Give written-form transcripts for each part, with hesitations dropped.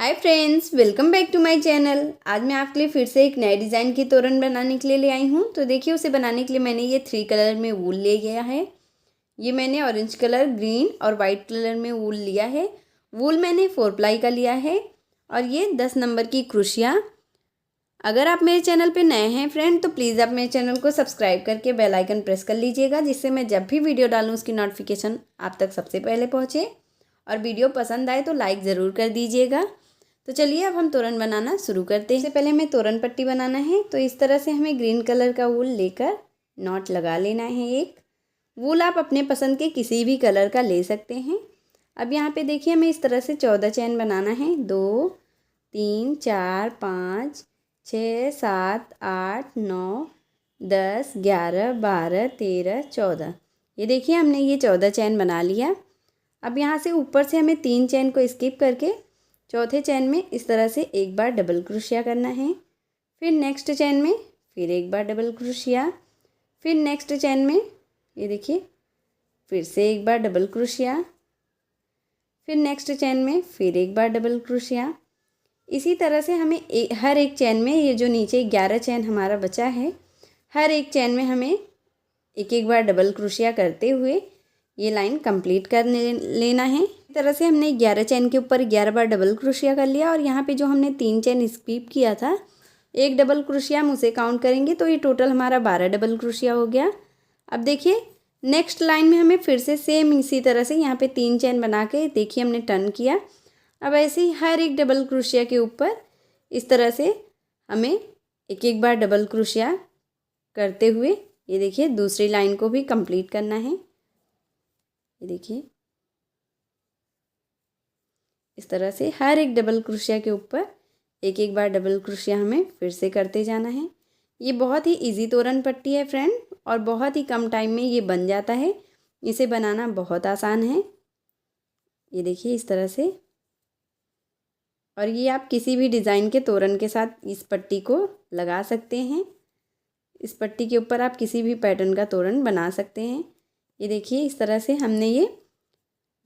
Hi friends, welcome back to my channel. आज मैं आपके लिए फिर से एक नए डिज़ाइन की तोरण बनाने के लिए ले आई हूँ। तो देखिए, उसे बनाने के लिए मैंने ये 3 कलर में वूल ले गया है। ये मैंने ऑरेंज कलर, ग्रीन और वाइट कलर में वूल लिया है। वूल मैंने 4 प्लाई का लिया है और ये 10 नंबर की क्रोशिया। अगर आप मेरे चैनल पे नए हैं फ्रेंड, तो प्लीज़ आप मेरे चैनल को सब्सक्राइब करके बेल आइकन प्रेस कर लीजिएगा, जिससे मैं जब भी वीडियो डालूँ उसकी नोटिफिकेशन आप तक सबसे पहले पहुँचे। और वीडियो पसंद आए तो लाइक ज़रूर कर दीजिएगा। तो चलिए अब हम तोरण बनाना शुरू करते हैं। इससे पहले हमें तोरण पट्टी बनाना है। तो इस तरह से हमें ग्रीन कलर का वूल लेकर नॉट लगा लेना है। एक वूल आप अपने पसंद के किसी भी कलर का ले सकते हैं। अब यहाँ पे देखिए, हमें इस तरह से 14 चैन बनाना है। 2 3 4 5 6 7 8 9 10 11 12 13 14। ये देखिए, हमने ये 14 चैन बना लिया। अब यहाँ से ऊपर से हमें 3 चैन को स्किप करके चौथे चैन में इस तरह से एक बार डबल क्रोशिया करना है। फिर नेक्स्ट चैन में फिर एक बार डबल क्रोशिया। फिर नेक्स्ट चैन में ये देखिए फिर से एक बार डबल क्रोशिया। फिर नेक्स्ट चैन में फिर एक बार डबल क्रोशिया। इसी तरह से हमें हर एक चैन में, ये जो नीचे 11 चैन हमारा बचा है, हर एक चैन में हमें एक एक बार डबल क्रोशिया करते हुए ये लाइन कंप्लीट कर लेना है। इस तरह से हमने 11 चैन के ऊपर 11 बार डबल क्रोशिया कर लिया। और यहाँ पे जो हमने 3 चैन स्किप किया था, एक डबल क्रोशिया हम उसे काउंट करेंगे तो ये टोटल हमारा 12 डबल क्रोशिया हो गया। अब देखिए, नेक्स्ट लाइन में हमें फिर से सेम इसी तरह से यहाँ पे 3 चैन बना के देखिए हमने टर्न किया। अब ऐसे ही हर एक डबल क्रोशिया के ऊपर इस तरह से हमें एक एक बार डबल क्रोशिया करते हुए ये देखिए दूसरी लाइन को भी कंप्लीट करना है। ये देखिए, इस तरह से हर एक डबल क्रोशिया के ऊपर एक एक बार डबल क्रोशिया हमें फिर से करते जाना है। ये बहुत ही इजी तोरण पट्टी है फ्रेंड, और बहुत ही कम टाइम में ये बन जाता है। इसे बनाना बहुत आसान है। ये देखिए इस तरह से। और ये आप किसी भी डिज़ाइन के तोरण के साथ इस पट्टी को लगा सकते हैं। इस पट्टी के ऊपर आप किसी भी पैटर्न का तोरण बना सकते हैं। ये देखिए, इस तरह से हमने ये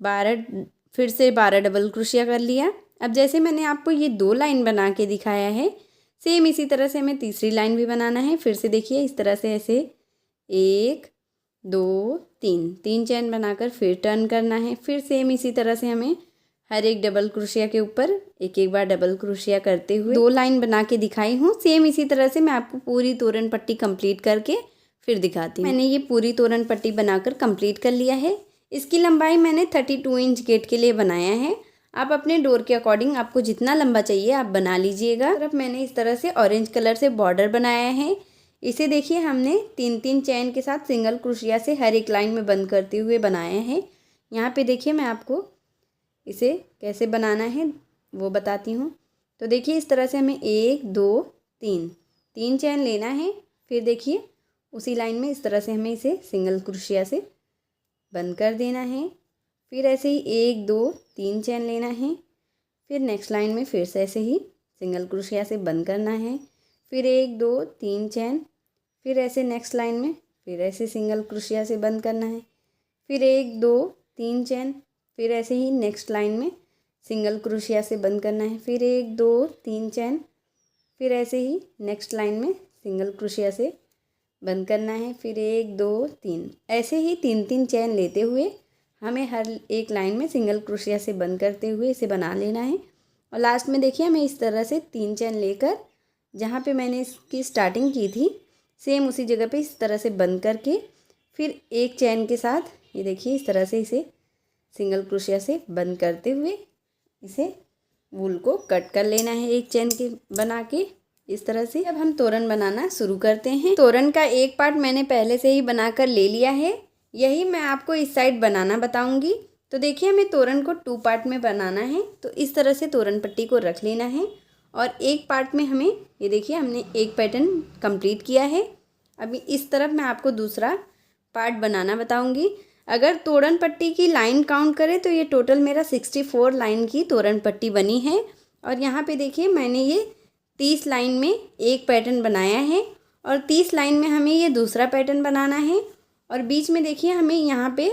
12 डबल क्रोशिया कर लिया। अब जैसे मैंने आपको ये 2 लाइन बना के दिखाया है, सेम इसी तरह से हमें तीसरी लाइन भी बनाना है। फिर से देखिए, इस तरह से ऐसे 1 2 3 चैन बनाकर फिर टर्न करना है। फिर सेम इसी तरह से हमें हर एक डबल क्रोशिया के ऊपर एक एक बार डबल क्रोशिया करते हुए 2 लाइन बना के दिखाई हूँ। सेम इसी तरह से मैं आपको पूरी तोरण पट्टी कंप्लीट करके फिर दिखाती हूँ। मैंने ये पूरी तोरण पट्टी बनाकर कंप्लीट कर लिया है। इसकी लंबाई मैंने 32 इंच गेट के लिए बनाया है। आप अपने डोर के अकॉर्डिंग आपको जितना लंबा चाहिए आप बना लीजिएगा। अब मैंने इस तरह से ऑरेंज कलर से बॉर्डर बनाया है। इसे देखिए, हमने 3 चैन के साथ सिंगल क्रोशिया से हर एक लाइन में बंद करते हुए बनाया है। यहाँ पे देखिए, मैं आपको इसे कैसे बनाना है वो बताती हूँ। तो देखिए, इस तरह से हमें 1 2 3 चैन लेना है। फिर देखिए, उसी लाइन में इस तरह से हमें इसे सिंगल क्रोशिया से बंद कर देना है। फिर ऐसे ही 1 2 3 चैन लेना है। फिर नेक्स्ट लाइन में फिर से ऐसे ही सिंगल क्रोशिया से बंद करना है। फिर 1 2 3 चैन। फिर ऐसे नेक्स्ट लाइन में फिर ऐसे सिंगल क्रोशिया से बंद करना है। फिर 1 2 3 चैन। फिर ऐसे ही नेक्स्ट लाइन में सिंगल क्रोशिया से बंद करना है। फिर 1 2 3 चैन। फिर ऐसे ही नेक्स्ट लाइन में सिंगल क्रोशिया से बंद करना है। फिर 1 2 3 ऐसे ही 3 चैन लेते हुए हमें हर एक लाइन में सिंगल क्रोशिया से बंद करते हुए इसे बना लेना है। और लास्ट में देखिए, हमें इस तरह से 3 चैन लेकर जहाँ पे मैंने इसकी स्टार्टिंग की थी, सेम उसी जगह पे इस तरह से बंद करके फिर एक चैन के साथ ये देखिए इस तरह से इसे सिंगल क्रोशिया से बंद करते हुए इसे वूल को कट कर लेना है एक चैन के बना के इस तरह से। अब हम तोरण बनाना शुरू करते हैं। तोरण का एक पार्ट मैंने पहले से ही बनाकर ले लिया है, यही मैं आपको इस साइड बनाना बताऊंगी। तो देखिए, हमें तोरण को 2 पार्ट में बनाना है। तो इस तरह से तोरण पट्टी को रख लेना है। और एक पार्ट में हमें ये देखिए, हमने एक पैटर्न कंप्लीट किया है। अभी इस तरफ मैं आपको दूसरा पार्ट बनाना बताऊंगी। अगर तोरण पट्टी की लाइन काउंट करें तो ये टोटल मेरा 64 लाइन की तोरण पट्टी बनी है। और यहाँ पे देखिए, मैंने ये 30 लाइन में एक पैटर्न बनाया है और 30 लाइन में हमें ये दूसरा पैटर्न बनाना है। और बीच में देखिए, हमें यहाँ पे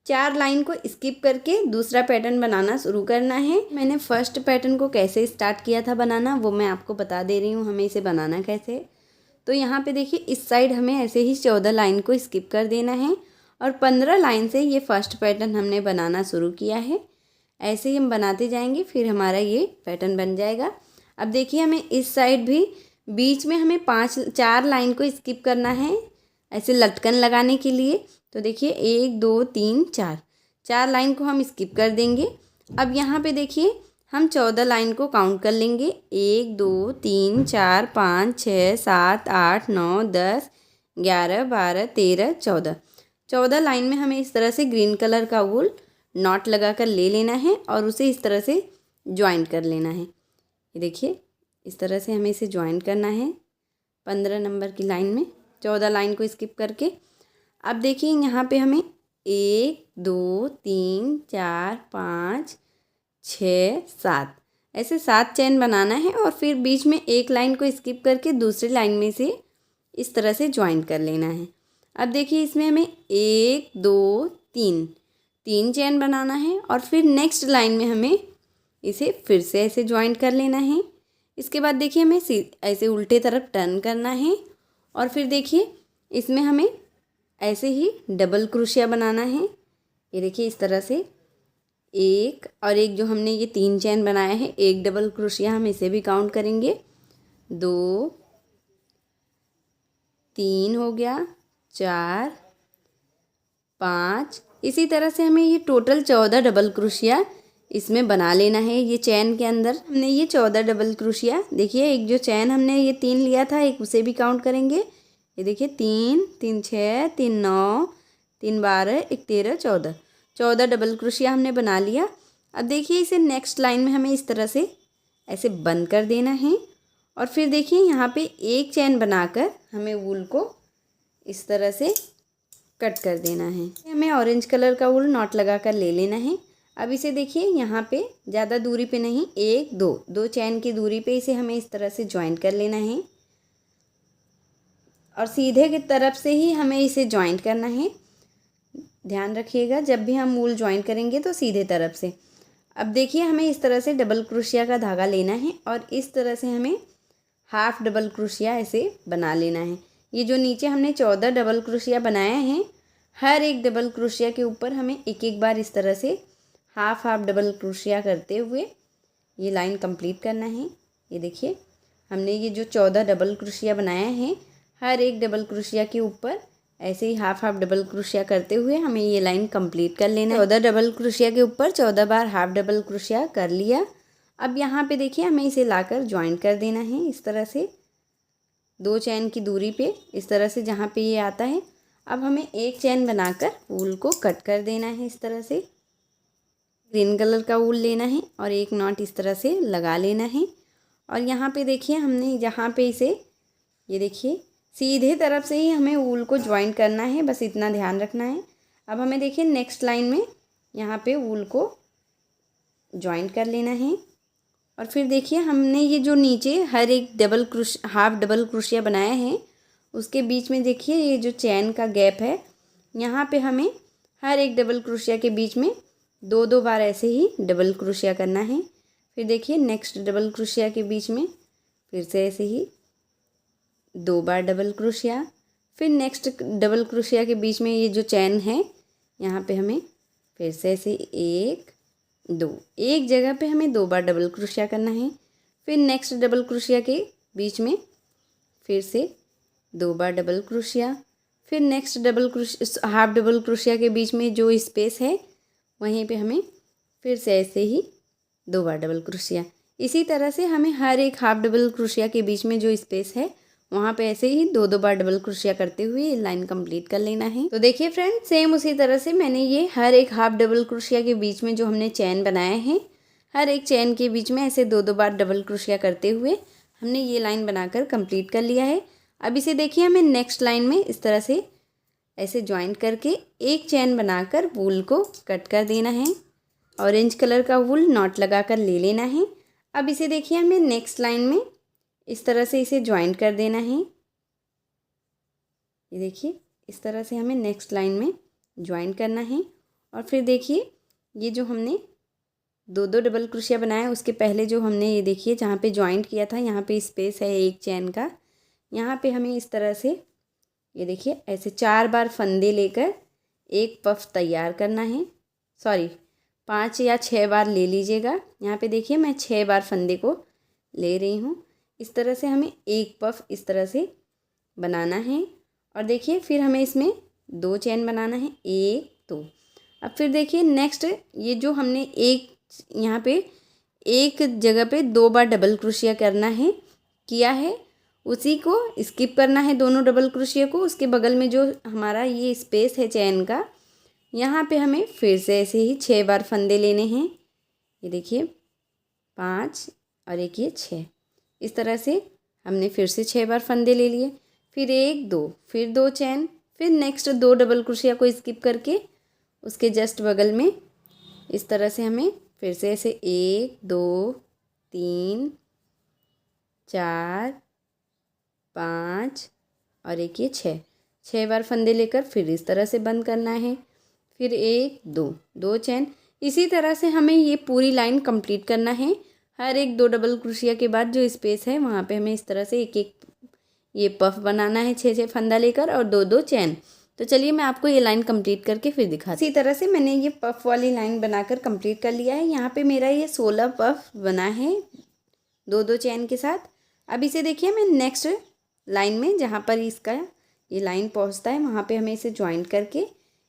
4 लाइन को स्किप करके दूसरा पैटर्न बनाना शुरू करना है। मैंने फर्स्ट पैटर्न को कैसे स्टार्ट किया था बनाना वो मैं आपको बता दे रही हूँ, हमें इसे बनाना कैसे है। तो यहाँ पे देखिए इस साइड हमें ऐसे ही 14 लाइन को स्किप कर देना है और 15 लाइन से ये फर्स्ट पैटर्न हमने बनाना शुरू किया है। ऐसे ही हम बनाते जाएंगे, फिर हमारा ये पैटर्न बन जाएगा। अब देखिए हमें इस साइड भी बीच में हमें 4 लाइन को स्किप करना है ऐसे लटकन लगाने के लिए। तो देखिए 1 2 3 4 लाइन को हम स्किप कर देंगे। अब यहाँ पे देखिए हम 14 लाइन को काउंट कर लेंगे। 1 2 3 4 5 6 7 8 9 10 11 12 13 14 लाइन में हमें इस तरह से ग्रीन कलर का वूल नॉट लगा कर ले लेना है और उसे इस तरह से ज्वाइंट कर लेना है। ये देखिए इस तरह से हमें इसे ज्वाइंट करना है 15 नंबर की लाइन में 14 लाइन को स्किप करके। अब देखिए यहाँ पे हमें 1 2 3 4 5 6 7 ऐसे 7 चेन बनाना है और फिर बीच में एक लाइन को स्किप करके दूसरी लाइन में से इस तरह से ज्वाइंट कर लेना है। अब देखिए इसमें हमें 1 2 3 चेन बनाना है और फिर नेक्स्ट लाइन में हमें इसे फिर से ऐसे ज्वाइंट कर लेना है। इसके बाद देखिए हमें ऐसे उल्टे तरफ टर्न करना है और फिर देखिए इसमें हमें ऐसे ही डबल क्रोशिया बनाना है। ये देखिए इस तरह से एक और एक जो हमने ये 3 चेन बनाया है, एक डबल क्रोशिया हम इसे भी काउंट करेंगे। 2 3 हो गया, 4 5। इसी तरह से हमें ये टोटल 14 डबल क्रोशिया इसमें बना लेना है। ये चैन के अंदर हमने ये 14 डबल क्रोशिया, देखिए एक जो चैन हमने ये 3 लिया था एक उसे भी काउंट करेंगे। ये देखिए 3 3 6 3 9 3 12 1 13 14 डबल क्रोशिया हमने बना लिया। अब देखिए इसे नेक्स्ट लाइन में हमें इस तरह से ऐसे बंद कर देना है और फिर देखिए यहाँ पे एक चैन बनाकर हमें वूल को इस तरह से कट कर देना है। हमें ऑरेंज कलर का वूल नॉट लगा कर ले लेना है। अब इसे देखिए यहाँ पे ज़्यादा दूरी पे नहीं, 1 2 चैन की दूरी पे इसे हमें इस तरह से ज्वाइंट कर लेना है और सीधे की तरफ से ही हमें इसे ज्वाइंट करना है। ध्यान रखिएगा जब भी हम वूल ज्वाइंट करेंगे तो सीधे तरफ से। अब देखिए हमें इस तरह से डबल क्रोशिया का धागा लेना है और इस तरह से हमें हाफ डबल क्रोशिया ऐसे बना लेना है। ये जो नीचे हमने 14 डबल क्रोशिया बनाया है, हर एक डबल क्रोशिया के ऊपर हमें एक बार इस तरह से हाफ डबल क्रोशिया करते हुए ये लाइन कंप्लीट करना है। ये देखिए हमने ये जो 14 डबल क्रोशिया बनाया है, हर एक डबल क्रोशिया के ऊपर ऐसे ही हाफ डबल क्रोशिया करते हुए हमें ये लाइन कंप्लीट कर लेना है। 14 डबल क्रोशिया के ऊपर 14 बार हाफ डबल क्रोशिया कर लिया। अब यहाँ पे देखिए हमें इसे लाकर ज्वाइंट कर देना है इस तरह से 2 चैन की दूरी पे, इस तरह से जहाँ पे ये आता है। अब हमें एक चैन बनाकर वूल को कट कर देना है। इस तरह से ग्रीन कलर का वूल लेना है और एक नॉट इस तरह से लगा लेना है और यहाँ पे देखिए हमने जहाँ पे इसे ये देखिए सीधे तरफ से ही हमें वूल को ज्वाइंट करना है, बस इतना ध्यान रखना है। अब हमें देखिए नेक्स्ट लाइन में यहाँ पे वूल को ज्वाइंट कर लेना है और फिर देखिए हमने ये जो नीचे हर एक हाफ डबल क्रोशिया बनाया है उसके बीच में देखिए ये जो चैन का गैप है, यहाँ पे हमें हर एक डबल क्रोशिया के बीच में 2 बार ऐसे ही डबल क्रोशिया करना है। फिर देखिए नेक्स्ट डबल क्रोशिया के बीच में फिर से ऐसे ही 2 बार डबल क्रोशिया, फिर नेक्स्ट डबल क्रोशिया के बीच में ये जो चैन है यहाँ पे हमें फिर से ऐसे 1 2 एक जगह पे हमें 2 बार डबल क्रोशिया करना है। फिर नेक्स्ट डबल क्रोशिया के बीच में फिर से 2 बार डबल क्रोशिया, फिर नेक्स्ट हाफ डबल क्रोशिया के बीच में जो स्पेस है वहीं पे हमें फिर से ऐसे ही 2 बार डबल क्रोशिया। इसी तरह से हमें हर एक हाफ डबल क्रोशिया के बीच में जो स्पेस है वहाँ पे ऐसे ही 2 बार डबल क्रोशिया करते हुए ये लाइन कंप्लीट कर लेना है। तो देखिए फ्रेंड सेम उसी तरह से मैंने ये हर एक हाफ डबल क्रोशिया के बीच में जो हमने चैन बनाए हैं, हर एक चैन के बीच में ऐसे 2 बार डबल क्रोशिया करते हुए हमने ये लाइन बनाकर कंप्लीट कर लिया है। अब इसे देखिए हमें नेक्स्ट लाइन में इस तरह से ऐसे ज्वाइंट करके एक चैन बनाकर वूल को कट कर देना है। ऑरेंज कलर का वूल नॉट लगा कर ले लेना है। अब इसे देखिए हमें नेक्स्ट लाइन में इस तरह से इसे ज्वाइंट कर देना है। ये देखिए इस तरह से हमें नेक्स्ट लाइन में ज्वाइंट करना है और फिर देखिए ये जो हमने दो दो डबल क्रोशिया बनाया उसके पहले जो हमने ये देखिए जहाँ पे जॉइंट किया था यहाँ पे स्पेस है एक चैन का, यहाँ पे हमें इस तरह से ये देखिए ऐसे 4 बार फंदे लेकर एक पफ तैयार करना है। सॉरी 5 या 6 बार ले लीजिएगा। यहाँ पे देखिए मैं 6 बार फंदे को ले रही हूँ। इस तरह से हमें एक पफ इस तरह से बनाना है। और देखिए फिर हमें इसमें 2 चैन बनाना है, 1 2। अब फिर देखिए नेक्स्ट ये जो हमने एक यहाँ पे एक जगह पे 2 बार डबल क्रोशिया करना है किया है, उसी को स्किप करना है दोनों डबल क्रोशिया को। उसके बगल में जो हमारा ये स्पेस है चैन का, यहाँ पे हमें फिर से ऐसे ही 6 बार फंदे लेने हैं। ये देखिए 5 और एक ये 6, इस तरह से हमने फिर से 6 बार फंदे ले लिए। फिर 1 2, फिर 2 चैन, फिर नेक्स्ट 2 डबल क्रोशिया को स्किप करके उसके जस्ट बगल में इस तरह से हमें फिर से ऐसे 1 2 3 4 5 और एक ये 6 बार फंदे लेकर फिर इस तरह से बंद करना है। फिर 1 2 2 चैन। इसी तरह से हमें ये पूरी लाइन कंप्लीट करना है। हर एक 2 डबल क्रोशिया के बाद जो स्पेस है वहाँ पे हमें इस तरह से एक एक ये पफ बनाना है 6 फंदा लेकर और 2 2 चैन। तो चलिए मैं आपको ये लाइन कंप्लीट करके फिर दिखाती हूँ। इसी तरह से मैंने ये पफ वाली लाइन बनाकर कंप्लीट कर लिया है। यहाँ पे मेरा ये 16 पफ बना है 2 2 चैन के साथ। अब इसे देखिए मैं नेक्स्ट लाइन में जहाँ पर इसका ये लाइन पहुँचता है वहाँ पे हमें इसे ज्वाइन करके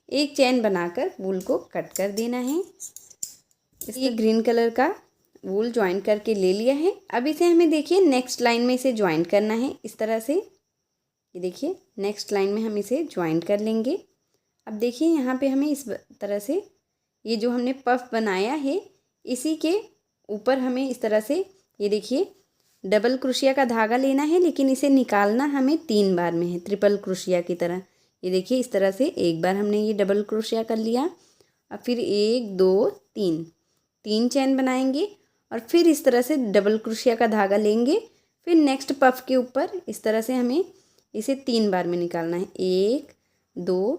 एक चैन बनाकर वूल को कट कर देना है। ये ग्रीन कलर का वूल ज्वाइन करके ले लिया है। अब इसे हमें देखिए नेक्स्ट लाइन में इसे ज्वाइन करना है इस तरह से। ये देखिए नेक्स्ट लाइन में हम इसे ज्वाइन कर लेंगे। अब देखिए यहाँ पे हमें इस तरह से ये जो हमने पफ बनाया है इसी के ऊपर हमें इस तरह से ये देखिए डबल क्रोशिया का धागा लेना है, लेकिन इसे निकालना हमें 3 बार में है, ट्रिपल क्रोशिया की तरह। ये देखिए इस तरह से एक बार हमने ये डबल क्रोशिया कर लिया। अब फिर 1 2 3 3 चैन बनाएंगे और फिर इस तरह से डबल क्रोशिया का धागा लेंगे। फिर नेक्स्ट पफ के ऊपर इस तरह से हमें इसे 3 बार में निकालना है, 1 2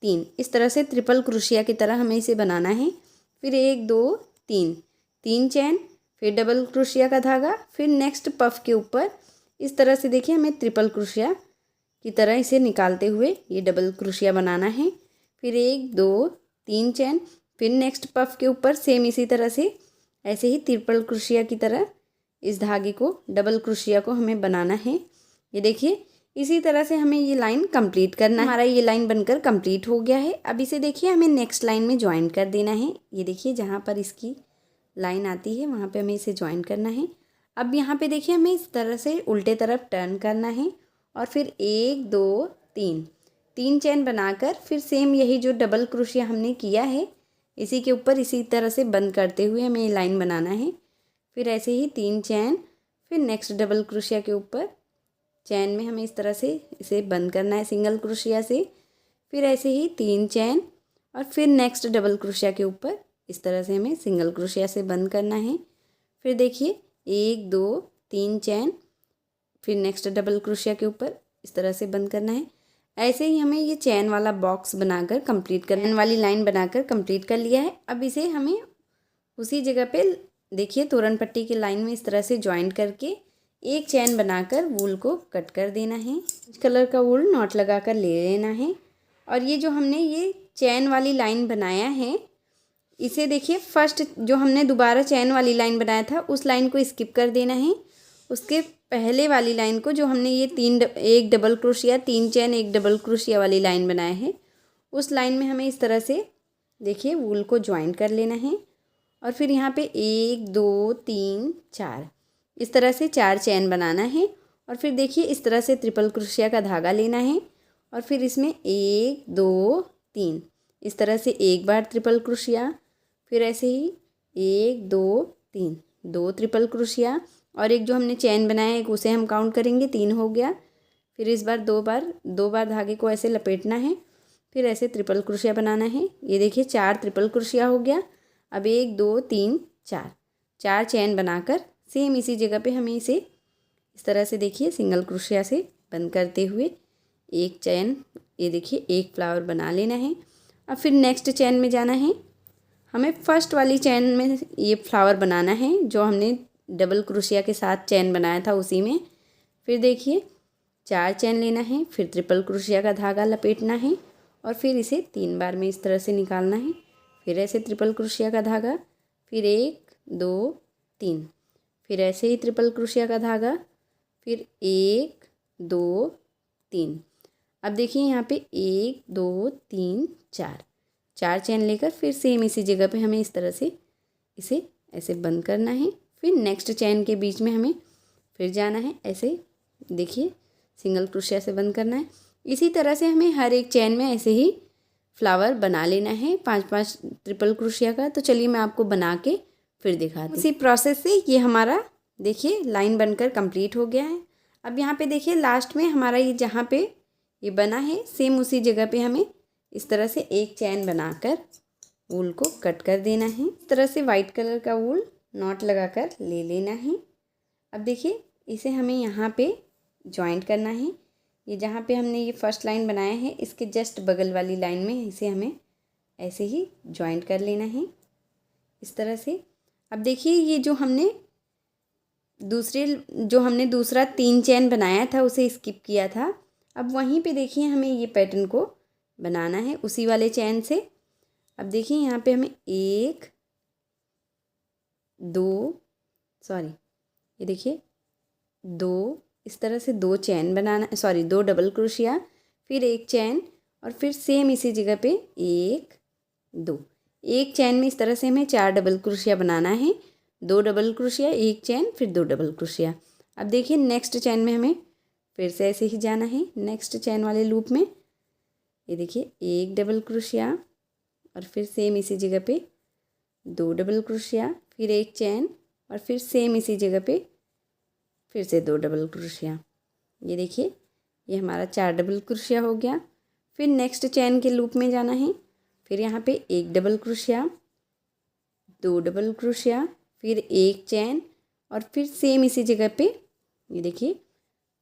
3। इस तरह से ट्रिपल क्रोशिया की तरह हमें इसे बनाना है। फिर 1 2 3 3 चैन, फिर डबल क्रोशिया का धागा, फिर नेक्स्ट पफ के ऊपर इस तरह से देखिए हमें ट्रिपल क्रोशिया की तरह इसे निकालते हुए ये डबल क्रोशिया बनाना है। फिर 1 2 3 चैन, फिर नेक्स्ट पफ के ऊपर सेम इसी तरह से ऐसे ही ट्रिपल क्रोशिया की तरह इस धागे को डबल क्रोशिया को हमें बनाना है। ये देखिए इसी तरह से हमें ये लाइन कंप्लीट करना है। हमारा ये लाइन बनकर कंप्लीट हो गया है। अब इसे देखिए हमें नेक्स्ट लाइन में ज्वाइन कर देना है। ये देखिए जहाँ पर इसकी लाइन आती है वहाँ पे हमें इसे ज्वाइन करना है। अब यहाँ पे देखिए हमें इस तरह से उल्टे तरफ टर्न करना है और फिर 1 2 3 3 चैन बनाकर फिर सेम यही जो डबल क्रोशिया हमने किया है इसी के ऊपर इसी तरह से बंद करते हुए हमें ये लाइन बनाना है। फिर ऐसे ही 3 चैन, फिर नेक्स्ट डबल क्रोशिया के ऊपर चैन में हमें इस तरह से इसे बंद करना है सिंगल क्रोशिया से। फिर ऐसे ही 3 चैन और फिर नेक्स्ट डबल क्रोशिया के ऊपर इस तरह से हमें सिंगल क्रोशिया से बंद करना है। फिर देखिए 1 2 3 चैन, फिर नेक्स्ट डबल क्रोशिया के ऊपर इस तरह से बंद करना है। ऐसे ही हमें ये चैन वाला बॉक्स बनाकर कंप्लीट करना, चैन वाली लाइन बनाकर कंप्लीट कर लिया है। अब इसे हमें उसी जगह पे देखिए तोरण पट्टी की लाइन में इस तरह से ज्वाइन करके एक चैन बनाकर वूल को कट कर देना है। कलर का वूल नॉट लगाकर ले लेना है। और ये जो हमने ये चैन वाली लाइन बनाया है इसे देखिए फर्स्ट जो हमने दोबारा चैन वाली लाइन बनाया था उस लाइन को स्किप कर देना है। उसके पहले वाली लाइन को जो हमने ये एक डबल क्रोशिया 3 चैन एक डबल क्रोशिया वाली लाइन बनाया है उस लाइन में हमें इस तरह से देखिए वूल को ज्वाइन कर लेना है। और फिर यहाँ पे 1 2 3 4 इस तरह से 4 चैन बनाना है। और फिर देखिए इस तरह से ट्रिपल क्रोशिया का धागा लेना है और फिर इसमें 1 2 3 इस तरह से एक बार ट्रिपल क्रोशिया, फिर ऐसे ही 1 2 3 2 ट्रिपल क्रोशिया और एक जो हमने चैन बनाया है उसे हम काउंट करेंगे 3 हो गया। फिर इस बार दो बार धागे को ऐसे लपेटना है, फिर ऐसे ट्रिपल क्रोशिया बनाना है। ये देखिए 4 ट्रिपल क्रोशिया हो गया। अब 1 2 3 4 चैन बनाकर सेम इसी जगह पे हमें इसे इस तरह से देखिए सिंगल क्रोशिया से बंद करते हुए एक चैन ये देखिए एक फ्लावर बना लेना है। अब फिर नेक्स्ट चेन में जाना है। हमें फर्स्ट वाली चेन में ये फ्लावर बनाना है जो हमने डबल क्रोशिया के साथ चेन बनाया था उसी में। फिर देखिए 4 चेन लेना है, फिर ट्रिपल क्रोशिया का धागा लपेटना है और फिर इसे 3 बार में इस तरह से निकालना है। फिर ऐसे ट्रिपल क्रोशिया का धागा, फिर 1 2 3, फिर ऐसे ही ट्रिपल क्रोशिया का धागा, फिर 1 2 3। अब देखिए यहाँ पे 1 2 3 4 चेन लेकर फिर सेम इसी जगह पे हमें इस तरह से इसे ऐसे बंद करना है। फिर नेक्स्ट चेन के बीच में हमें फिर जाना है, ऐसे देखिए सिंगल क्रोशिया से बंद करना है। इसी तरह से हमें हर एक चेन में ऐसे ही फ्लावर बना लेना है 5-5 ट्रिपल क्रोशिया का। तो चलिए मैं आपको बना के फिर दिखाती हूँ। इसी प्रोसेस से ये हमारा देखिए लाइन बनकर कंप्लीट हो गया है। अब यहाँ पे देखिए लास्ट में हमारा ये जहाँ पे ये बना है सेम उसी जगह पे हमें इस तरह से एक चैन बनाकर वूल को कट कर देना है। इस तरह से वाइट कलर का वूल नॉट लगाकर ले लेना है। अब देखिए इसे हमें यहाँ पे जॉइंट करना है। ये जहाँ पे हमने ये फर्स्ट लाइन बनाया है इसके जस्ट बगल वाली लाइन में इसे हमें ऐसे ही जॉइंट कर लेना है इस तरह से। अब देखिए ये जो हमने दूसरा 3 चेन बनाया था उसे स्किप किया था। अब वहीं पे देखिए हमें ये पैटर्न को बनाना है उसी वाले चैन से। अब देखिए यहाँ पे हमें 1 2 ये देखिए 2 इस तरह से 2 चैन बनाना, 2 डबल क्रोशिया, फिर 1 चैन और फिर सेम इसी जगह पे 1 2, एक चैन में इस तरह से हमें 4 डबल क्रोशिया बनाना है। 2 डबल क्रोशिया, 1 चैन, फिर 2 डबल क्रोशिया। अब देखिए नेक्स्ट चैन में हमें फिर से ऐसे ही जाना है नेक्स्ट चैन वाले लूप में। ये देखिए 1 डबल क्रोशिया और फिर सेम इसी जगह पे 2 डबल क्रोशिया, फिर 1 चैन और फिर सेम इसी जगह पे फिर से 2 डबल क्रोशिया। ये देखिए ये हमारा 4 डबल क्रोशिया हो गया। फिर नेक्स्ट चैन के लूप में जाना है। फिर यहाँ पे 1 डबल क्रोशिया, 2 डबल क्रोशिया, फिर 1 चैन और फिर सेम इसी जगह पे ये देखिए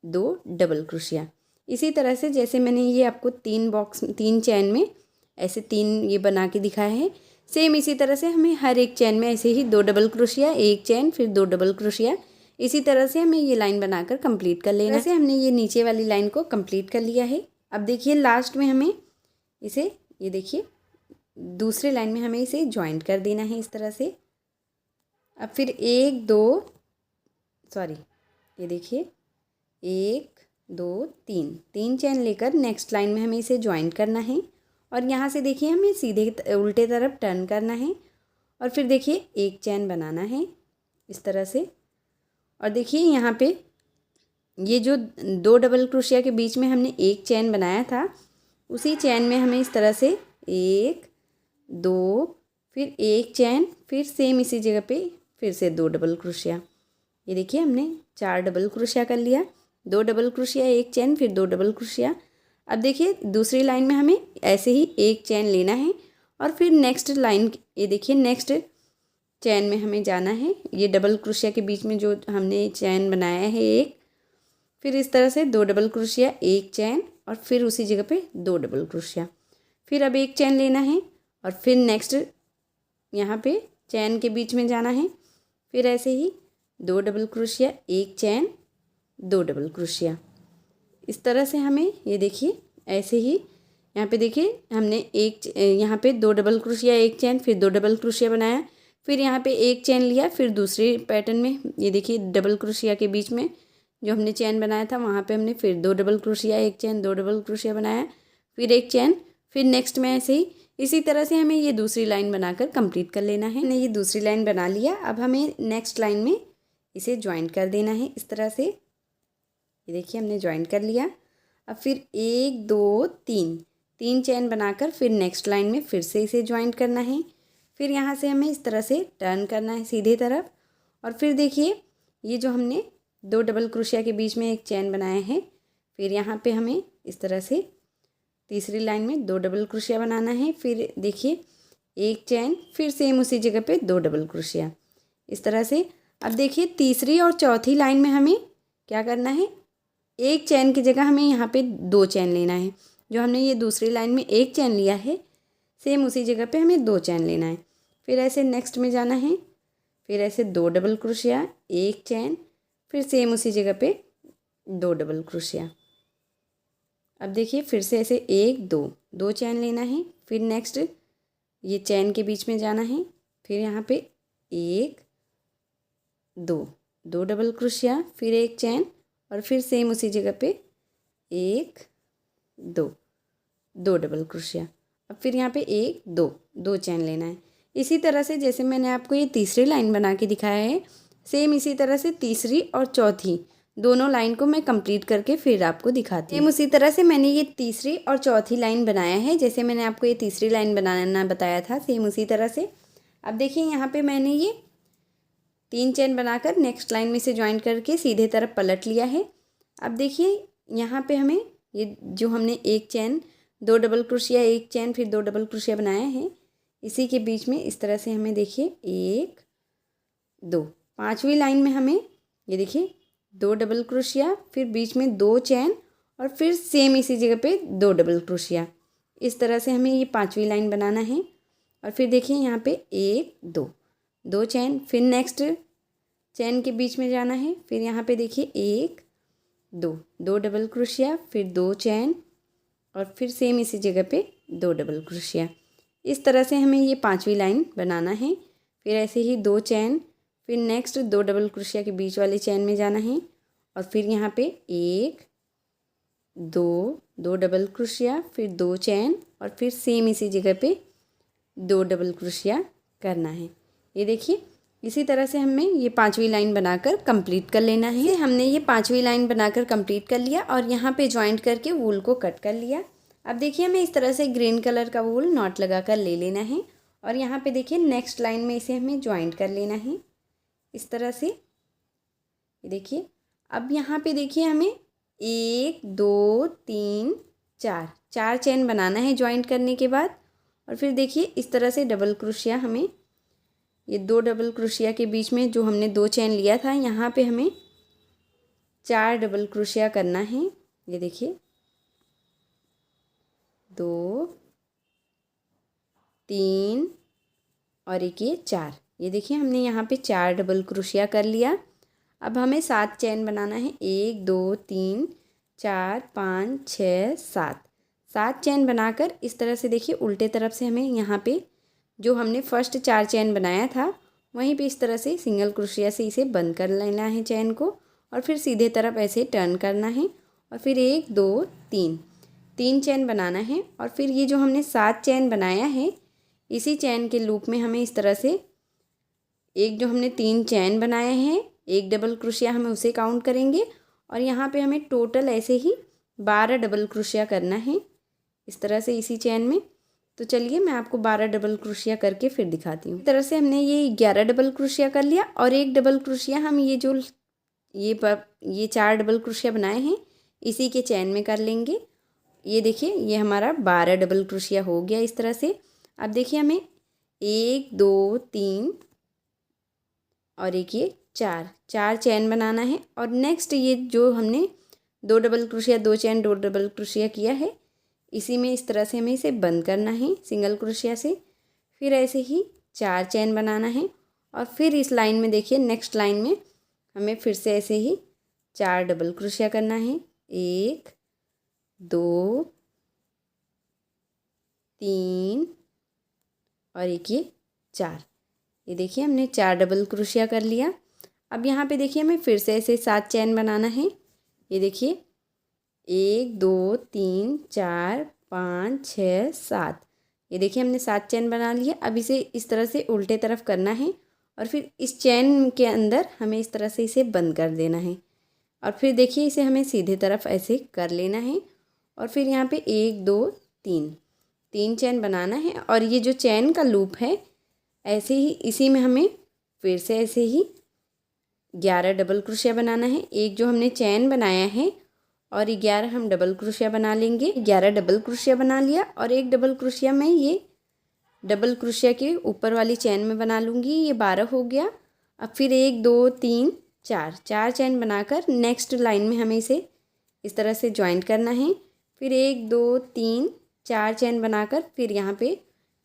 2 डबल क्रोशिया। इसी तरह से जैसे मैंने ये आपको 3 चैन में ऐसे 3 ये बना के दिखाया है, सेम इसी तरह से हमें हर एक चैन में ऐसे ही 2 डबल क्रोशिया, 1 चैन, फिर 2 डबल क्रोशिया, इसी तरह से हमें ये लाइन बनाकर कंप्लीट कर लेना है। वैसे हमने ये नीचे वाली लाइन को कंप्लीट कर लिया है। अब देखिए लास्ट में हमें इसे ये देखिए दूसरे लाइन में हमें इसे ज्वाइंट कर देना है इस तरह से। अब फिर 1 2 ये देखिए 1 2 3 चैन लेकर नेक्स्ट लाइन में हमें इसे ज्वाइंट करना है और यहाँ से देखिए हमें सीधे उल्टे तरफ टर्न करना है और फिर देखिए 1 चैन बनाना है इस तरह से। और देखिए यहाँ पे ये जो 2 डबल क्रोशिया के बीच में हमने 1 चैन बनाया था उसी चैन में हमें इस तरह से 1 2 फिर 1 चैन, फिर सेम इसी जगह पे फिर से 2 डबल क्रोशिया। ये देखिए हमने 4 डबल क्रोशिया कर लिया, 2 डबल क्रोशिया, 1 चैन, फिर 2 डबल क्रोशिया। अब देखिए दूसरी लाइन में हमें ऐसे ही 1 चैन लेना है और फिर नेक्स्ट लाइन ये देखिए नेक्स्ट चैन में हमें जाना है। ये डबल क्रोशिया के बीच में जो हमने चैन बनाया है एक, फिर इस तरह से 2 डबल क्रोशिया, 1 चैन और फिर उसी जगह पे 2 डबल क्रोशिया। फिर अब 1 चैन लेना है और फिर नेक्स्ट यहाँ पे चैन के बीच में जाना है। फिर ऐसे ही 2 डबल क्रोशिया, 1 चैन, 2 डबल क्रोशिया। इस तरह से हमें ये देखिए ऐसे ही यहाँ पे देखिए हमने यहाँ पे 2 डबल क्रोशिया, 1 चैन, फिर 2 डबल क्रोशिया बनाया, फिर यहाँ पे 1 चैन लिया, फिर दूसरे पैटर्न में ये देखिए डबल क्रोशिया के बीच में जो हमने चैन बनाया था वहाँ पे हमने फिर 2 डबल क्रोशिया, 1 चैन, 2 डबल क्रोशिया बनाया, फिर 1 चैन, फिर नेक्स्ट में ऐसे ही इसी तरह से हमें ये दूसरी लाइन बनाकर कंप्लीट कर लेना है। हमने ये दूसरी लाइन बना लिया। अब हमें नेक्स्ट लाइन में इसे ज्वाइंट कर देना है इस तरह से। ये देखिए हमने ज्वाइंट कर लिया। अब फिर 1 2 3 चैन बनाकर फिर नेक्स्ट लाइन में फिर से इसे ज्वाइंट करना है। फिर यहाँ से हमें इस तरह से टर्न करना है सीधे तरफ और फिर देखिए ये जो हमने 2 डबल क्रोशिया के बीच में 1 चैन बनाया है, फिर यहाँ पे हमें इस तरह से तीसरी लाइन में 2 डबल क्रोशिया बनाना है। फिर देखिए 1 चैन, फिर सेम उसी जगह पे 2 डबल क्रोशिया इस तरह से। अब देखिए तीसरी और चौथी लाइन में हमें क्या करना है, 1 चैन की जगह हमें यहाँ पे 2 चैन लेना है। जो हमने ये दूसरी लाइन में 1 चैन लिया है, सेम उसी जगह पे हमें 2 चैन लेना है। फिर ऐसे नेक्स्ट में जाना है, फिर ऐसे 2 डबल क्रोशिया, 1 चैन, फिर सेम उसी जगह पे 2 डबल क्रोशिया। अब देखिए फिर से ऐसे 1 2 चैन लेना है। फिर नेक्स्ट ये चैन के बीच में जाना है, फिर यहाँ पे 1 2 डबल क्रोशिया, फिर 1 चैन और फिर सेम उसी जगह पे 1 2 डबल क्रोशिया। अब फिर यहाँ पे 1 2 चैन लेना है। इसी तरह से जैसे मैंने आपको ये तीसरी लाइन बना के दिखाया है, सेम इसी तरह से तीसरी और चौथी दोनों लाइन को मैं कंप्लीट करके फिर आपको दिखाती हूँ। सेम उसी तरह से मैंने ये तीसरी और चौथी लाइन बनाया है, जैसे मैंने आपको ये तीसरी लाइन बनाना बताया था, सेम उसी तरह से। अब देखिए यहाँ पे मैंने ये 3 चैन बनाकर नेक्स्ट लाइन में से ज्वाइन करके सीधे तरफ पलट लिया है। अब देखिए यहाँ पे हमें ये जो हमने 1 चैन 2 डबल क्रोशिया, 1 चैन फिर 2 डबल क्रोशिया बनाया है, इसी के बीच में इस तरह से हमें देखिए 1 2 पाँचवीं लाइन में हमें ये देखिए 2 डबल क्रोशिया, फिर बीच में 2 चैन और फिर सेम इसी जगह पे 2 डबल क्रोशिया। इस तरह से हमें ये पाँचवीं लाइन बनाना है। और फिर देखिए यहाँ पे 1 2 चैन, फिर नेक्स्ट चैन के बीच में जाना है, फिर यहाँ पे देखिए 1 2 डबल क्रोशिया, फिर 2 चैन और फिर सेम इसी जगह पे 2 डबल क्रोशिया। इस तरह से हमें ये पाँचवीं लाइन बनाना है। फिर ऐसे ही 2 चैन, फिर नेक्स्ट 2 डबल क्रोशिया के बीच वाले चैन में जाना है और फिर यहाँ पे 1 2 डबल क्रोशिया, फिर 2 चैन और फिर सेम इसी जगह पे 2 डबल क्रोशिया करना है। ये देखिए इसी तरह से हमें ये पाँचवीं लाइन बनाकर कंप्लीट कर लेना है। हमने ये पाँचवीं लाइन बनाकर कंप्लीट कर लिया और यहाँ पे जॉइंट करके वूल को कट कर लिया। अब देखिए हमें इस तरह से ग्रीन कलर का वूल नॉट लगाकर ले लेना है और यहाँ पे देखिए नेक्स्ट लाइन में इसे हमें जॉइंट कर लेना है इस तरह से। ये देखिए अब यहाँ पे देखिए हमें 1 2 3 4 चैन बनाना है जॉइंट करने के बाद। और फिर देखिए इस तरह से डबल क्रोशिया, हमें ये 2 डबल क्रोशिया के बीच में जो हमने 2 चैन लिया था, यहाँ पे हमें 4 डबल क्रोशिया करना है। ये देखिए 2 3 और एक ये 4। ये देखिए हमने यहाँ पे 4 डबल क्रोशिया कर लिया। अब हमें 7 चैन बनाना है, 1 2 3 4 5 6 7 चैन बनाकर इस तरह से देखिए उल्टे तरफ से हमें यहाँ पे जो हमने फर्स्ट 4 चैन बनाया था वहीं पे इस तरह से सिंगल क्रोशिया से इसे बंद कर लेना है चैन को और फिर सीधे तरफ ऐसे टर्न करना है और फिर 1 2 3 चैन बनाना है। और फिर ये जो हमने 7 चैन बनाया है इसी चैन के लूप में हमें इस तरह से एक जो हमने 3 चैन बनाए हैं, 1 डबल क्रोशिया हमें उसे काउंट करेंगे और यहाँ पे हमें टोटल ऐसे ही 12 डबल क्रोशिया करना है इस तरह से इसी चैन में। तो चलिए मैं आपको 12 डबल क्रोशिया करके फिर दिखाती हूँ। इस तरह से हमने ये 11 डबल क्रोशिया कर लिया और 1 डबल क्रोशिया हम ये जो ये 4 डबल क्रोशिया बनाए हैं इसी के चैन में कर लेंगे। ये देखिए ये हमारा 12 डबल क्रोशिया हो गया इस तरह से। अब देखिए हमें 1 2 3 और एक ये 4 चैन बनाना है और नेक्स्ट ये जो हमने 2 डबल क्रोशिया 2 चैन 2 डबल क्रोशिया किया है इसी में इस तरह से हमें इसे बंद करना है सिंगल क्रोशिया से। फिर ऐसे ही 4 चैन बनाना है और फिर इस लाइन में देखिए नेक्स्ट लाइन में हमें फिर से ऐसे ही 4 डबल क्रोशिया करना है, 1 2 3 और एक ये 4। ये देखिए हमने 4 डबल क्रोशिया कर लिया। अब यहाँ पे देखिए हमें फिर से ऐसे 7 चैन बनाना है। ये देखिए 1 2 3 4 5 6 7। ये देखिए हमने 7 चैन बना लिया। अब इसे इस तरह से उल्टे तरफ करना है और फिर इस चैन के अंदर हमें इस तरह से इसे बंद कर देना है और फिर देखिए इसे हमें सीधे तरफ ऐसे कर लेना है और फिर यहाँ पे 1 2 3 चैन बनाना है और ये जो चैन का लूप है ऐसे ही इसी में हमें फिर से ऐसे ही 11 डबल क्रोशिया बनाना है। एक जो हमने चैन बनाया है और 11 हम डबल क्रोशिया बना लेंगे। 11 डबल क्रोशिया बना लिया और एक डबल क्रोशिया मैं ये डबल क्रोशिया के ऊपर वाली चैन में बना लूँगी। ये 12 हो गया। अब फिर 1 2 3 4 चैन बनाकर नेक्स्ट लाइन में हमें इसे इस तरह से ज्वाइंट करना है। फिर 1 2 3 4 चैन बनाकर फिर यहाँ पे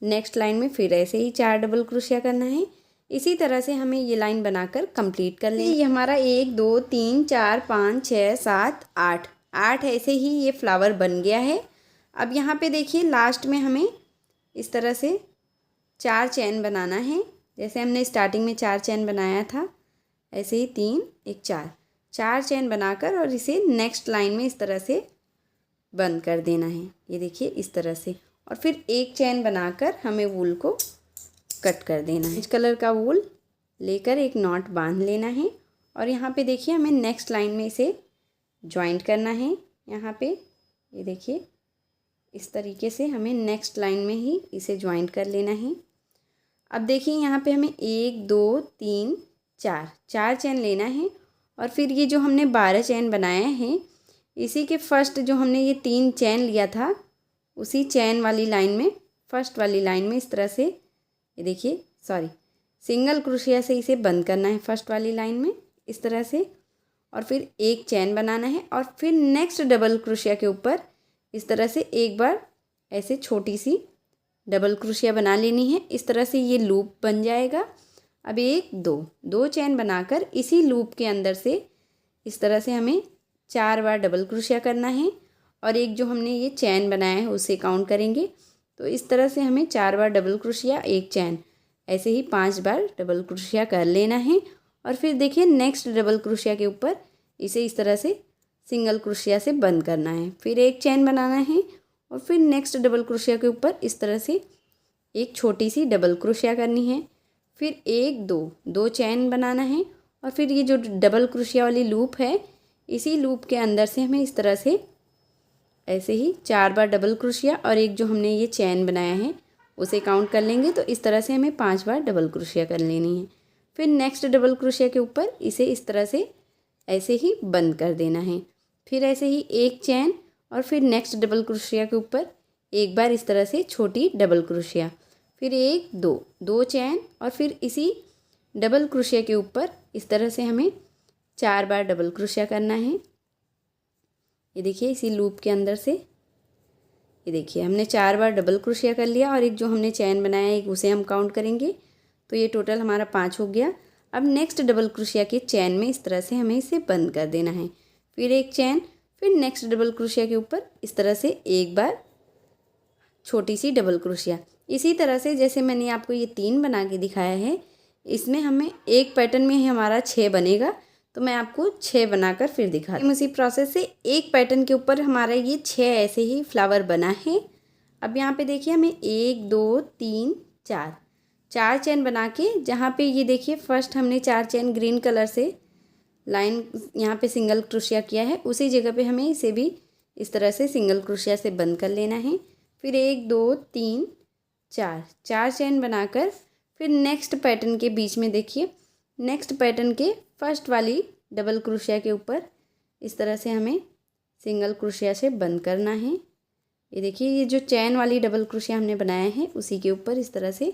नेक्स्ट लाइन में फिर ऐसे ही 4 डबल क्रोशिया करना है। इसी तरह से हमें ये लाइन बनाकर कंप्लीट कर लेंगे। ये हमारा 1 2 3 4 5 6 7 8 ऐसे ही ये फ्लावर बन गया है। अब यहाँ पे देखिए लास्ट में हमें इस तरह से 4 चैन बनाना है। जैसे हमने स्टार्टिंग में 4 चैन बनाया था, ऐसे ही 3 1 4 चैन बनाकर और इसे नेक्स्ट लाइन में इस तरह से बंद कर देना है। ये देखिए इस तरह से, और फिर एक चैन बनाकर हमें वूल को कट कर देना है। इस कलर का वूल लेकर एक नॉट बांध लेना है और यहाँ पे देखिए हमें नेक्स्ट लाइन में इसे जॉइंट करना है। यहाँ पे ये देखिए इस तरीके से हमें नेक्स्ट लाइन में ही इसे जॉइंट कर लेना है। अब देखिए यहाँ पे हमें 1 2 3 4 चैन लेना है और फिर ये जो हमने 12 चैन बनाए हैं, इसी के फर्स्ट जो हमने ये 3 चैन लिया था, उसी चैन वाली लाइन में, फर्स्ट वाली लाइन में इस तरह से ये देखिए सिंगल क्रोशिया से इसे बंद करना है फर्स्ट वाली लाइन में इस तरह से, और फिर एक चैन बनाना है और फिर नेक्स्ट डबल क्रोशिया के ऊपर इस तरह से एक बार ऐसे छोटी सी डबल क्रोशिया बना लेनी है। इस तरह से ये लूप बन जाएगा। अब 1 2 चैन बनाकर इसी लूप के अंदर से इस तरह से हमें 4 बार डबल क्रोशिया करना है और एक जो हमने ये चैन बनाया है उसे काउंट करेंगे। तो इस तरह से हमें 4 बार डबल क्रोशिया, एक चैन, ऐसे ही 5 बार डबल क्रोशिया कर लेना है। और फिर देखिए नेक्स्ट डबल क्रोशिया के ऊपर इसे इस तरह से सिंगल क्रोशिया से बंद करना है, फिर एक चैन बनाना है और फिर नेक्स्ट डबल क्रोशिया के ऊपर इस तरह से एक छोटी सी डबल क्रोशिया करनी है, फिर 1 2 चैन बनाना है और फिर ये जो डबल क्रोशिया वाली लूप है, इसी लूप के अंदर से हमें इस तरह से ऐसे ही 4 बार डबल क्रोशिया और एक जो हमने ये चैन बनाया है उसे काउंट कर लेंगे। तो इस तरह से हमें 5 बार डबल क्रोशिया कर लेनी है। फिर नेक्स्ट डबल क्रोशिया के ऊपर इसे इस तरह से ऐसे ही बंद कर देना है, फिर ऐसे ही एक चैन और फिर नेक्स्ट डबल क्रोशिया के ऊपर एक बार इस तरह से छोटी डबल क्रोशिया, फिर 1 2 चैन और फिर इसी डबल क्रोशिया के ऊपर इस तरह से हमें 4 बार डबल क्रोशिया करना है। ये देखिए इसी लूप के अंदर से ये देखिए हमने 4 बार डबल क्रोशिया कर लिया और एक जो हमने चैन बनाया है उसे हम काउंट करेंगे, तो ये टोटल हमारा 5 हो गया। अब नेक्स्ट डबल क्रोशिया के चैन में इस तरह से हमें इसे बंद कर देना है, फिर एक चैन, फिर नेक्स्ट डबल क्रोशिया के ऊपर इस तरह से एक बार छोटी सी डबल क्रोशिया। इसी तरह से जैसे मैंने आपको ये 3 बना के दिखाया है, इसमें हमें एक पैटर्न में ही हमारा 6 बनेगा, तो मैं आपको 6 बनाकर फिर दिखाती हूँ। उसी प्रोसेस से एक पैटर्न के ऊपर हमारा ये 6 ऐसे ही फ्लावर बना है। अब यहाँ पे देखिए हमें 1 2 3 4 चैन बना के, जहाँ पे ये देखिए फर्स्ट हमने 4 चैन ग्रीन कलर से लाइन यहाँ पे सिंगल क्रोशिया किया है, उसी जगह पे हमें इसे भी इस तरह से सिंगल क्रोशिया से बंद कर लेना है। फिर 1 2 3 4 चैन बनाकर फिर नेक्स्ट पैटर्न के बीच में देखिए नेक्स्ट पैटर्न के फर्स्ट वाली डबल क्रोशिया के ऊपर इस तरह से हमें सिंगल क्रोशिया से बंद करना है। ये देखिए ये जो चैन वाली डबल क्रोशिया हमने बनाया है उसी के ऊपर इस तरह से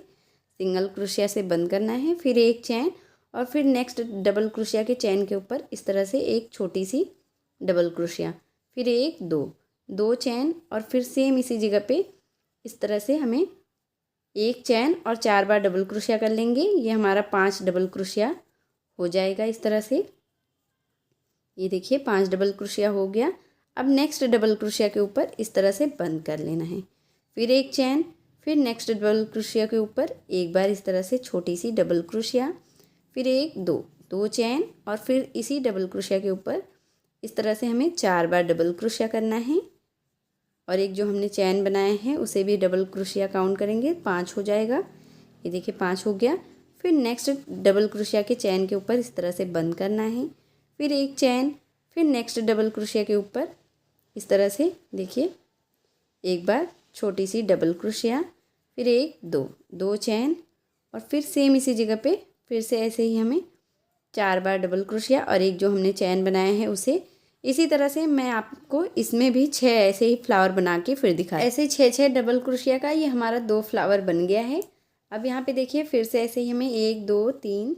सिंगल क्रोशिया से बंद करना है, फिर एक चैन और फिर नेक्स्ट डबल क्रोशिया के चैन के ऊपर इस तरह से एक छोटी सी डबल क्रोशिया, फिर 1 2 चैन और फिर सेम इसी जगह पे इस तरह से हमें एक चैन और 4 बार डबल क्रोशिया कर लेंगे। ये हमारा 5 डबल क्रोशिया हो जाएगा इस तरह से। ये देखिए 5 डबल क्रोशिया हो गया। अब नेक्स्ट डबल क्रोशिया के ऊपर इस तरह से बंद कर लेना है, फिर एक चैन, फिर नेक्स्ट डबल क्रोशिया के ऊपर एक बार इस तरह से छोटी सी डबल क्रोशिया, फिर 1 2 चैन और फिर इसी डबल क्रोशिया के ऊपर इस तरह से हमें 4 बार डबल क्रोशिया करना है और एक जो हमने चैन बनाया है उसे भी डबल क्रोशिया काउंट करेंगे, 5 हो जाएगा। ये देखिए 5 हो गया। फिर नेक्स्ट डबल क्रोशिया के चैन के ऊपर इस तरह से बंद करना है, फिर एक चैन, फिर नेक्स्ट डबल क्रोशिया के ऊपर इस तरह से देखिए एक बार छोटी सी डबल क्रोशिया, फिर 1 2 चैन और फिर सेम इसी जगह पे फिर से ऐसे ही हमें 4 बार डबल क्रोशिया और एक जो हमने चैन बनाया है उसे। इसी तरह से मैं आपको इसमें भी 6 ऐसे ही फ्लावर बना के फिर दिखा, ऐसे 6 डबल क्रोशिया का ये हमारा 2 फ्लावर बन गया है। अब यहाँ पे देखिए फिर से ऐसे ही हमें 1 2 3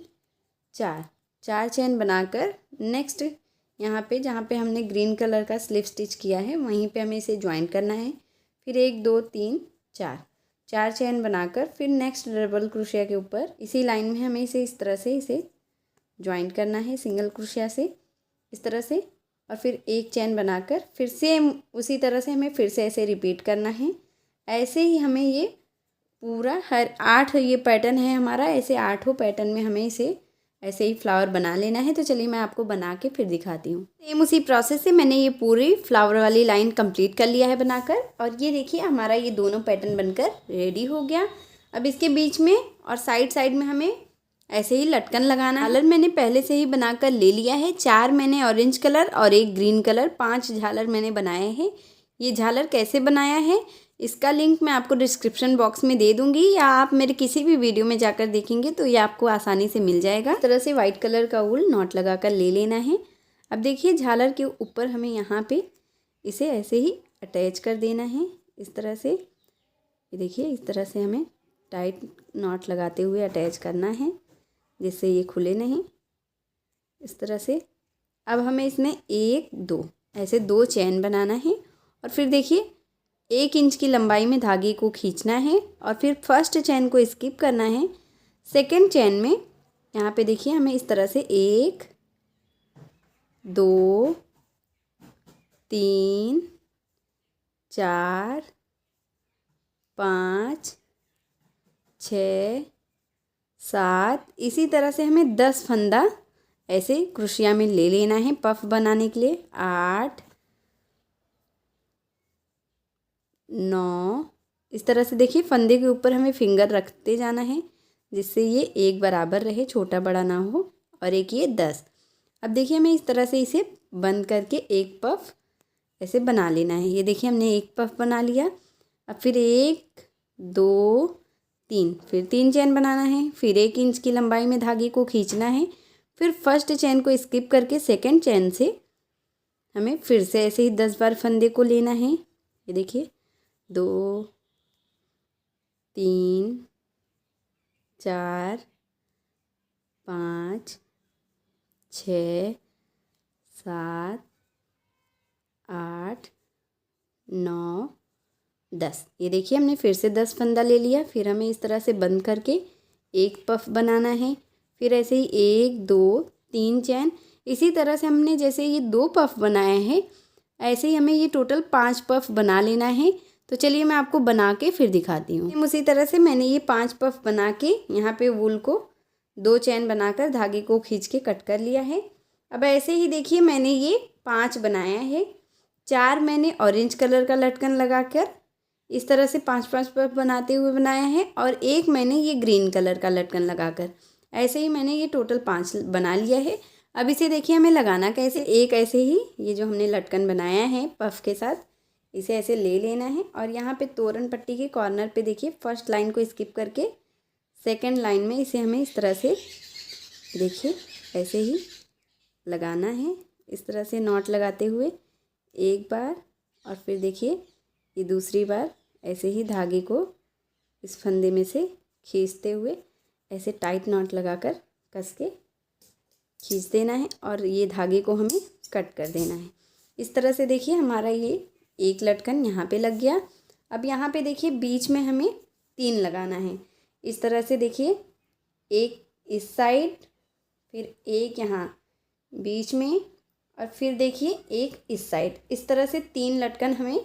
4 चैन बनाकर नेक्स्ट यहाँ पे जहाँ पे हमने ग्रीन कलर का स्लिप स्टिच किया है वहीं पे हमें इसे ज्वाइन करना है, फिर 1 2 3 4 चेन बनाकर फिर नेक्स्ट डबल क्रोशिया के ऊपर इसी लाइन में हमें इसे इस तरह से इसे ज्वाइंट करना है सिंगल क्रोशिया से इस तरह से, और फिर एक चेन बनाकर फिर सेम उसी तरह से हमें फिर से ऐसे रिपीट करना है। ऐसे ही हमें ये पूरा हर 8 ये पैटर्न है हमारा, ऐसे 8 पैटर्न में हमें इसे ऐसे ही फ्लावर बना लेना है। तो चलिए मैं आपको बना के फिर दिखाती हूँ। सेम उसी प्रोसेस से मैंने ये पूरी फ्लावर वाली लाइन कंप्लीट कर लिया है बनाकर, और ये देखिए हमारा ये दोनों पैटर्न बनकर रेडी हो गया। अब इसके बीच में और साइड साइड में हमें ऐसे ही लटकन लगाना। झालर मैंने पहले से ही बनाकर ले लिया है, 4 मैंने ऑरेंज कलर और 1 ग्रीन कलर, 5 झालर मैंने बनाए हैं। ये झालर कैसे बनाया है इसका लिंक मैं आपको डिस्क्रिप्शन बॉक्स में दे दूँगी, या आप मेरे किसी भी वीडियो में जाकर देखेंगे तो ये आपको आसानी से मिल जाएगा। इस तरह से वाइट कलर का वूल नॉट लगाकर ले लेना है। अब देखिए झालर के ऊपर हमें यहाँ पे इसे ऐसे ही अटैच कर देना है इस तरह से। ये देखिए इस तरह से हमें टाइट नॉट लगाते हुए अटैच करना है जिससे ये खुले नहीं, इस तरह से। अब हमें इसमें 1 2 ऐसे 2 चेन बनाना है, और फिर देखिए 1 इंच की लंबाई में धागे को खींचना है, और फिर फर्स्ट चेन को स्किप करना है। सेकंड चेन में यहाँ पे देखिए हमें इस तरह से 1 2 3 4 5 6 7 इसी तरह से हमें 10 फंदा ऐसे क्रोशिया में ले लेना है पफ बनाने के लिए। 8 9 इस तरह से देखिए फंदे के ऊपर हमें फिंगर रखते जाना है जिससे ये एक बराबर रहे, छोटा बड़ा ना हो। और एक ये 10। अब देखिए हमें इस तरह से इसे बंद करके एक पफ ऐसे बना लेना है। ये देखिए हमने एक पफ बना लिया। अब फिर 1 2 3 फिर 3 चेन बनाना है, फिर 1 इंच की लंबाई में धागे को खींचना है, फिर फर्स्ट चेन को स्किप करके सेकंड चेन से हमें फिर से ऐसे ही 10 बार फंदे को लेना है। ये देखिए 2 3 4 5 6 7 8 9 10। ये देखिए हमने फिर से 10 फंदा ले लिया। फिर हमें इस तरह से बंद करके एक पफ बनाना है, फिर ऐसे ही 1 2 3 चैन। इसी तरह से हमने जैसे ये 2 पफ बनाए हैं ऐसे ही हमें ये टोटल 5 पफ बना लेना है। तो चलिए मैं आपको बना के फिर दिखाती हूँ। उसी तरह से मैंने ये 5 पफ बना के यहाँ पे वूल को 2 चैन बनाकर धागे को खींच के कट कर लिया है। अब ऐसे ही देखिए मैंने ये 5 बनाया है। 4 मैंने ऑरेंज कलर का लटकन लगाकर इस तरह से 5-5 पफ बनाते हुए बनाया है, और एक मैंने ये ग्रीन कलर का लटकन लगाकर ऐसे ही मैंने ये टोटल 5 बना लिया है। अब इसे देखिए हमें लगाना कैसे। एक ऐसे ही ये जो हमने लटकन बनाया है पफ के साथ इसे ऐसे ले लेना है, और यहाँ पे तोरण पट्टी के कॉर्नर पे देखिए फर्स्ट लाइन को स्किप करके सेकंड लाइन में इसे हमें इस तरह से देखिए ऐसे ही लगाना है। इस तरह से नॉट लगाते हुए एक बार, और फिर देखिए ये दूसरी बार ऐसे ही धागे को इस फंदे में से खींचते हुए ऐसे टाइट नॉट लगाकर कस के खींच देना है, और ये धागे को हमें कट कर देना है। इस तरह से देखिए हमारा ये एक लटकन यहाँ पे लग गया। अब यहाँ पे देखिए बीच में हमें 3 लगाना है। इस तरह से देखिए एक इस साइड, फिर एक यहाँ बीच में, और फिर देखिए एक इस साइड। इस तरह से 3 लटकन हमें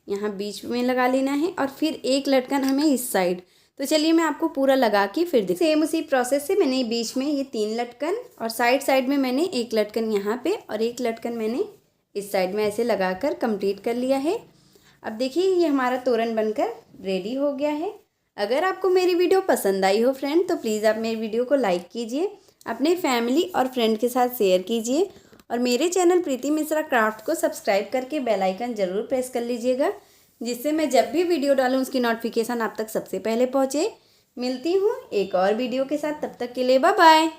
यहाँ बीच में लगा लेना है, और फिर एक लटकन हमें इस साइड। तो चलिए मैं आपको पूरा लगा के फिर दिखाती हूँ। सेम उसी प्रोसेस से मैंने बीच में ये 3 लटकन, और साइड साइड में मैंने एक लटकन यहाँ पे और एक लटकन मैंने इस साइड में ऐसे लगाकर कंप्लीट कर लिया है। अब देखिए ये हमारा तोरण बनकर रेडी हो गया है। अगर आपको मेरी वीडियो पसंद आई हो फ्रेंड, तो प्लीज़ आप मेरी वीडियो को लाइक कीजिए, अपने फैमिली और फ्रेंड के साथ शेयर कीजिए, और मेरे चैनल प्रीति मिश्रा क्राफ्ट को सब्सक्राइब करके बेल आइकन ज़रूर प्रेस कर लीजिएगा, जिससे मैं जब भी वीडियो डालूँ उसकी नोटिफिकेशन आप तक सबसे पहले पहुँचे। मिलती हूँ एक और वीडियो के साथ, तब तक के लिए बाय बाय।